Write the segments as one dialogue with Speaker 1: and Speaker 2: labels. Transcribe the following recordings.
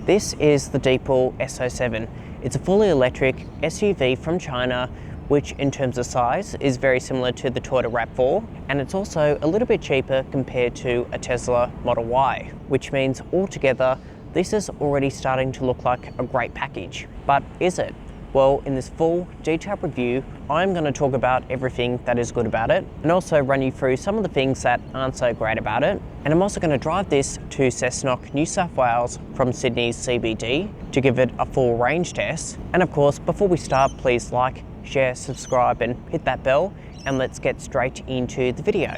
Speaker 1: This is the Deepal S07. It's a fully electric SUV from China, which in terms of size is very similar to the Toyota RAV4, and it's also a little bit cheaper compared to a Tesla Model Y, which means altogether this is already starting to look like a great package. But is it? Well, in this full detailed review, I'm going to talk about everything that is good about it and also run you through some of the things that aren't so great about it. And I'm also going to drive this to Cessnock, New South Wales from Sydney's CBD to give it a full range test. And of course, before we start, please like, share, subscribe and hit that bell, and let's get straight into the video.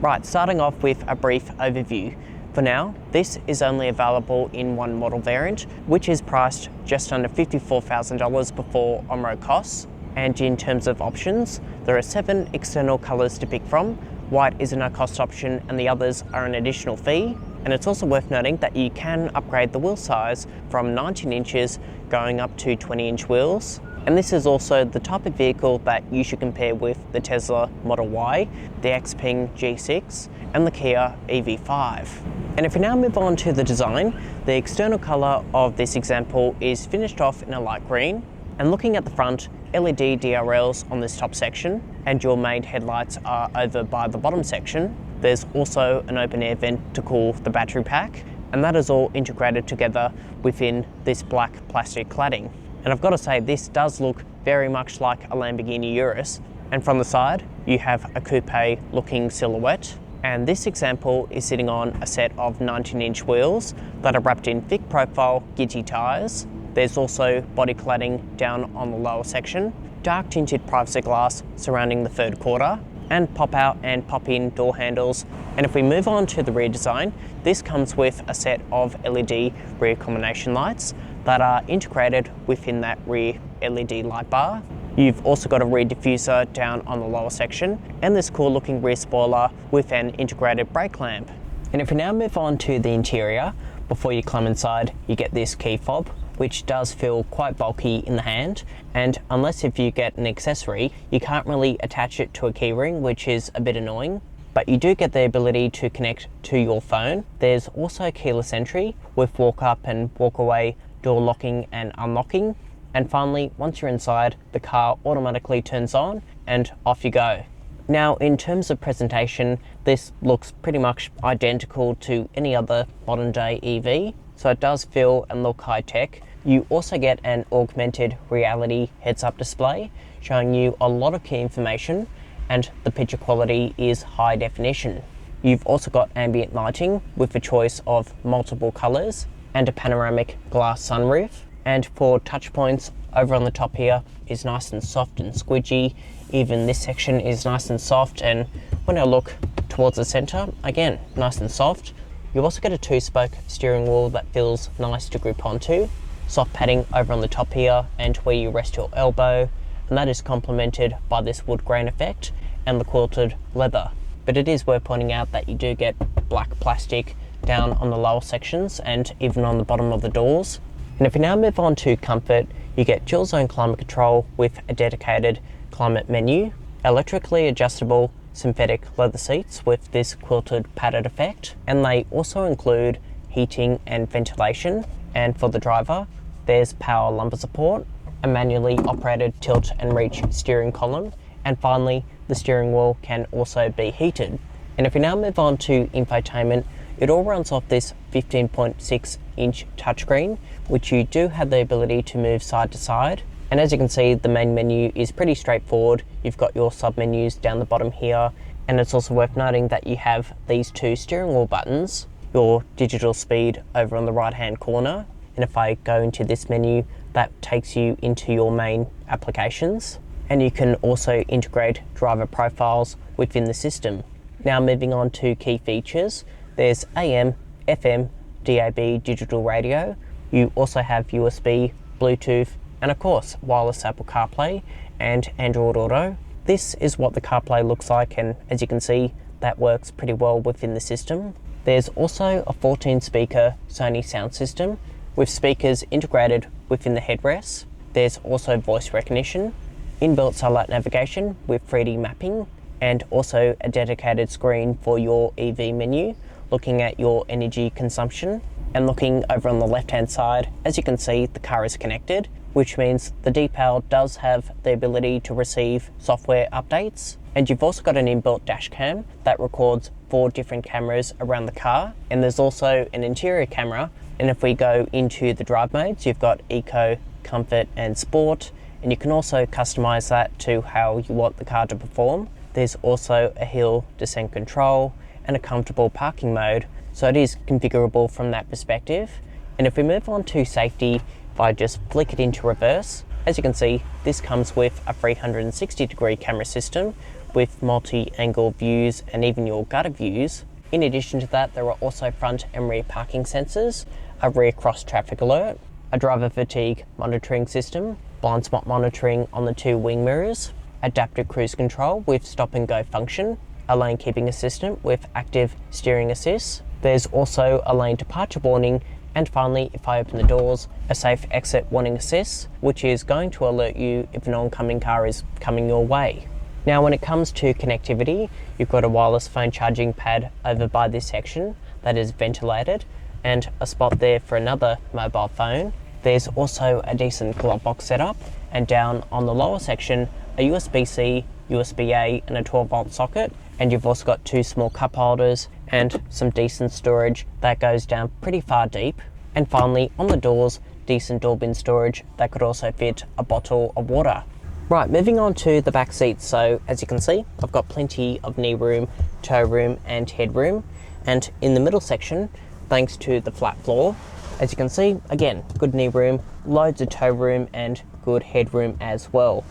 Speaker 1: Right, starting off with a brief overview. For now, this is only available in one model variant, which is priced just under $54,000 before on-road costs. And in terms of options, there are 7 external colours to pick from. White is a no-cost option and the others are an additional fee. And it's also worth noting that you can upgrade the wheel size from 19 inches going up to 20-inch wheels. And this is also the type of vehicle that you should compare with the Tesla Model Y, the Xpeng G6 and the Kia EV5. And if we now move on to the design, the external colour of this example is finished off in a light green. And looking at the front, LED DRLs on this top section and your main headlights are over by the bottom section. There's also an open air vent to cool the battery pack, and that is all integrated together within this black plastic cladding. And I've got to say, this does look very much like a Lamborghini Urus. And from the side, you have a coupe looking silhouette. And this example is sitting on a set of 19-inch wheels that are wrapped in thick profile Gidgee tyres. There's also body cladding down on the lower section, dark tinted privacy glass surrounding the third quarter, and pop out and pop in door handles. And if we move on to the rear design, this comes with a set of LED rear combination lights that are integrated within that rear LED light bar. You've also got a rear diffuser down on the lower section and this cool looking rear spoiler with an integrated brake lamp. And if we now move on to the interior, before you climb inside, you get this key fob, which does feel quite bulky in the hand, and unless if you get an accessory, you can't really attach it to a keyring, which is a bit annoying. But you do get the ability to connect to your phone. There's also keyless entry with walk up and walk away door locking and unlocking. And finally, once you're inside, the car automatically turns on and off you go. Now, in terms of presentation, this looks pretty much identical to any other modern day EV. So it does feel and look high tech. You also get an augmented reality heads-up display showing you a lot of key information, and the picture quality is high definition. You've also got ambient lighting with a choice of multiple colours and a panoramic glass sunroof. And for touch points, over on the top here is nice and soft and squidgy. Even this section is nice and soft, and when I look towards the centre, again, nice and soft. You also get a 2-spoke steering wheel that feels nice to grip onto. Soft padding over on the top here and where you rest your elbow, and that is complemented by this wood grain effect and the quilted leather. But it is worth pointing out that you do get black plastic down on the lower sections and even on the bottom of the doors. And if we now move on to comfort, you get dual zone climate control with a dedicated climate menu, electrically adjustable synthetic leather seats with this quilted padded effect, and they also include heating and ventilation. And for the driver, there's power lumbar support, a manually operated tilt and reach steering column, and finally the steering wheel can also be heated. And if we now move on to infotainment, it all runs off this 15.6-inch touchscreen, which you do have the ability to move side to side. And as you can see, the main menu is pretty straightforward. You've got your sub-menus down the bottom here, and it's also worth noting that you have these 2 steering wheel buttons, your digital speed over on the right-hand corner. And if I go into this menu, that takes you into your main applications. And you can also integrate driver profiles within the system. Now moving on to key features, there's AM, FM, DAB digital radio. You also have USB, Bluetooth, and of course wireless Apple CarPlay and Android Auto. This is what the CarPlay looks like, and as you can see, that works pretty well within the system. There's also a 14-speaker Sony sound system with speakers integrated within the headrests. There's also voice recognition, inbuilt satellite navigation with 3D mapping, and also a dedicated screen for your EV menu looking at your energy consumption. And looking over on the left hand side, as you can see, the car is connected, which means the Deepal does have the ability to receive software updates. And you've also got an inbuilt dash cam that records 4 different cameras around the car. And there's also an interior camera. And if we go into the drive modes, you've got Eco, Comfort and Sport. And you can also customize that to how you want the car to perform. There's also a hill descent control and a comfortable parking mode. So it is configurable from that perspective. And if we move on to safety, if I just flick it into reverse, as you can see, this comes with a 360-degree camera system with multi-angle views and even your gutter views. In addition to that, there are also front and rear parking sensors, a rear cross traffic alert, a driver fatigue monitoring system, blind spot monitoring on the 2 wing mirrors, adaptive cruise control with stop and go function, a lane keeping assistant with active steering assist. There's also a lane departure warning, and finally, if I open the doors, a safe exit warning assist, which is going to alert you if an oncoming car is coming your way. Now, when it comes to connectivity, you've got a wireless phone charging pad over by this section that is ventilated, and a spot there for another mobile phone. There's also a decent glove box setup, and down on the lower section, a USB-C, USB-A and a 12-volt socket. And you've also got 2 small cup holders and some decent storage that goes down pretty far deep. And finally, on the doors, decent door bin storage that could also fit a bottle of water. Right, moving on to the back seats. So as you can see, I've got plenty of knee room, toe room and headroom. And in the middle section, thanks to the flat floor, as you can see, again, good knee room, loads of toe room and good headroom as well.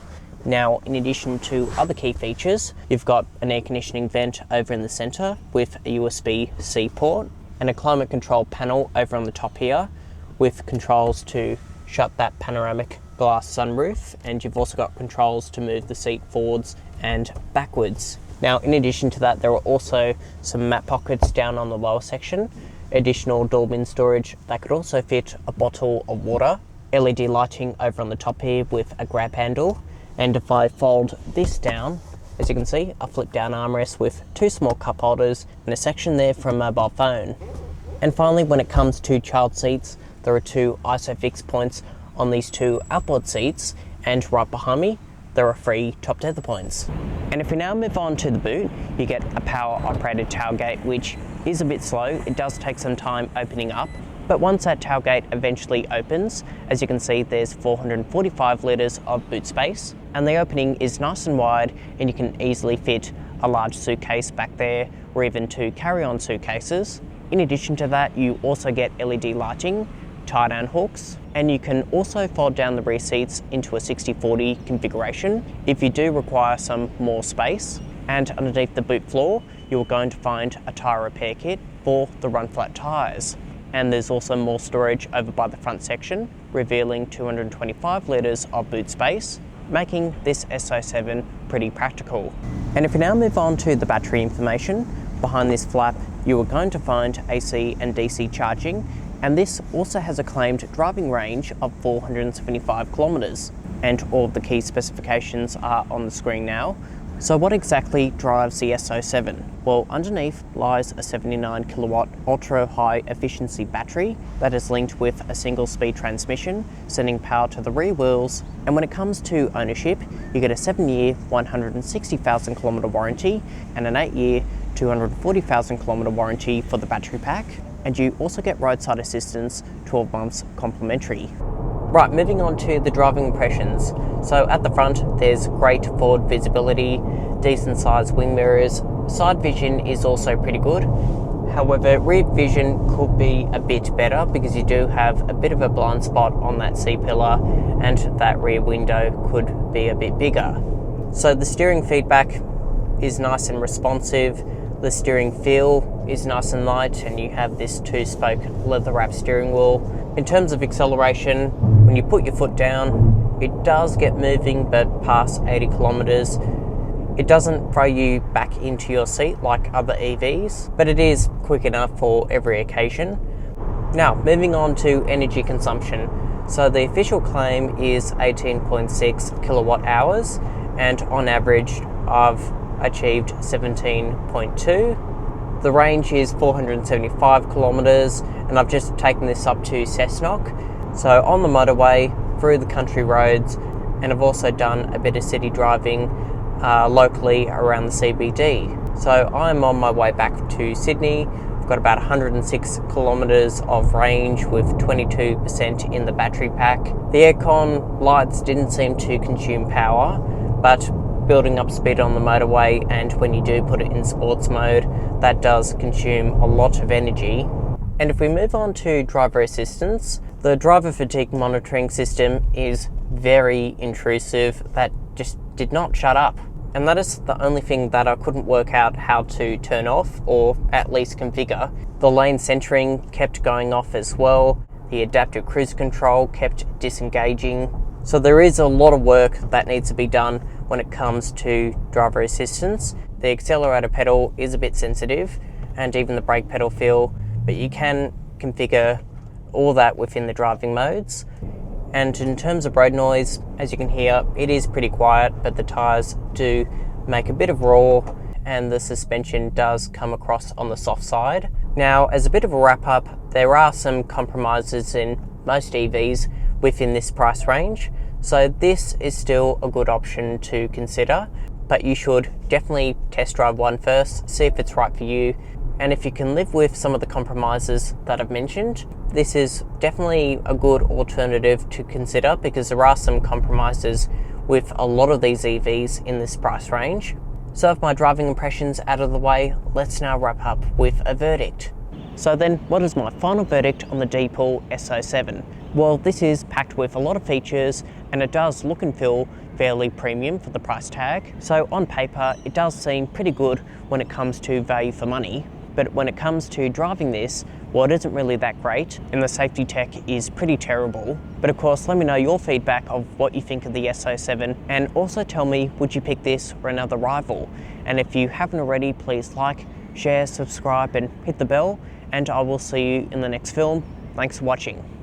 Speaker 1: Now, in addition to other key features, you've got an air conditioning vent over in the center with a USB-C port and a climate control panel over on the top here with controls to shut that panoramic glass sunroof, and you've also got controls to move the seat forwards and backwards. Now, in addition to that, there are also some mat pockets down on the lower section, additional door bin storage that could also fit a bottle of water, LED lighting over on the top here with a grab handle. And if I fold this down, as you can see, a flip down armrest with 2 small cup holders and a section there for a mobile phone. And finally, when it comes to child seats, there are 2 ISOFIX points on these 2 outboard seats, and right behind me, there are 3 top tether points. And if we now move on to the boot, you get a power operated tailgate, which is a bit slow. It does take some time opening up. But once that tailgate eventually opens, as you can see, there's 445 litres of boot space, and the opening is nice and wide, and you can easily fit a large suitcase back there, or even 2 carry-on suitcases. In addition to that, you also get LED lighting, tie-down hooks, and you can also fold down the rear seats into a 60/40 configuration if you do require some more space. And underneath the boot floor, you're going to find a tyre repair kit for the run flat tyres. And there's also more storage over by the front section, revealing 225 litres of boot space, making this S07 pretty practical. And if we now move on to the battery information, behind this flap you are going to find AC and DC charging, and this also has a claimed driving range of 475 kilometres. And all of the key specifications are on the screen now. So what exactly drives the S07? Well, underneath lies a 79 kilowatt ultra high efficiency battery that is linked with a single speed transmission, sending power to the rear wheels. And when it comes to ownership, you get a 7-year, 160,000 kilometre warranty and an 8-year, 240,000 kilometre warranty for the battery pack. And you also get roadside assistance 12 months complimentary. Right, moving on to the driving impressions. So at the front, there's great forward visibility, decent sized wing mirrors. Side vision is also pretty good. However, rear vision could be a bit better because you do have a bit of a blind spot on that C-pillar, and that rear window could be a bit bigger. So the steering feedback is nice and responsive. The steering feel is nice and light, and you have this 2-spoke leather wrap steering wheel. In terms of acceleration, when you put your foot down, it does get moving, but past 80 kilometers, it doesn't throw you back into your seat like other EVs, but it is quick enough for every occasion. Now, moving on to energy consumption. So the official claim is 18.6 kilowatt hours, and on average, I've achieved 17.2. The range is 475 kilometres, and I've just taken this up to Cessnock. So on the motorway, through the country roads, and I've also done a bit of city driving locally around the CBD. So I'm on my way back to Sydney. I've got about 106 kilometres of range with 22% in the battery pack. The aircon lights didn't seem to consume power, but building up speed on the motorway, and when you do put it in sports mode, that does consume a lot of energy. And if we move on to driver assistance, the driver fatigue monitoring system is very intrusive. That just did not shut up. And that is the only thing that I couldn't work out how to turn off, or at least configure. The lane centering kept going off as well. The adaptive cruise control kept disengaging. So there is a lot of work that needs to be done when it comes to driver assistance. The accelerator pedal is a bit sensitive, and even the brake pedal feel, but you can configure all that within the driving modes. And in terms of road noise, as you can hear, it is pretty quiet, but the tyres do make a bit of roar, and the suspension does come across on the soft side. Now, as a bit of a wrap up, there are some compromises in most EVs within this price range, so this is still a good option to consider, but you should definitely test drive one first, see if it's right for you. And if you can live with some of the compromises that I've mentioned, this is definitely a good alternative to consider, because there are some compromises with a lot of these EVs in this price range. So with my driving impressions out of the way, let's now wrap up with a verdict. So then, what is my final verdict on the Deepal S07? Well, this is packed with a lot of features, and it does look and feel fairly premium for the price tag. So on paper, it does seem pretty good when it comes to value for money. But when it comes to driving this, well, it isn't really that great, and the safety tech is pretty terrible. But of course, let me know your feedback of what you think of the S07, and also tell me, would you pick this or another rival? And if you haven't already, please like, share, subscribe, and hit the bell, and I will see you in the next film. Thanks for watching.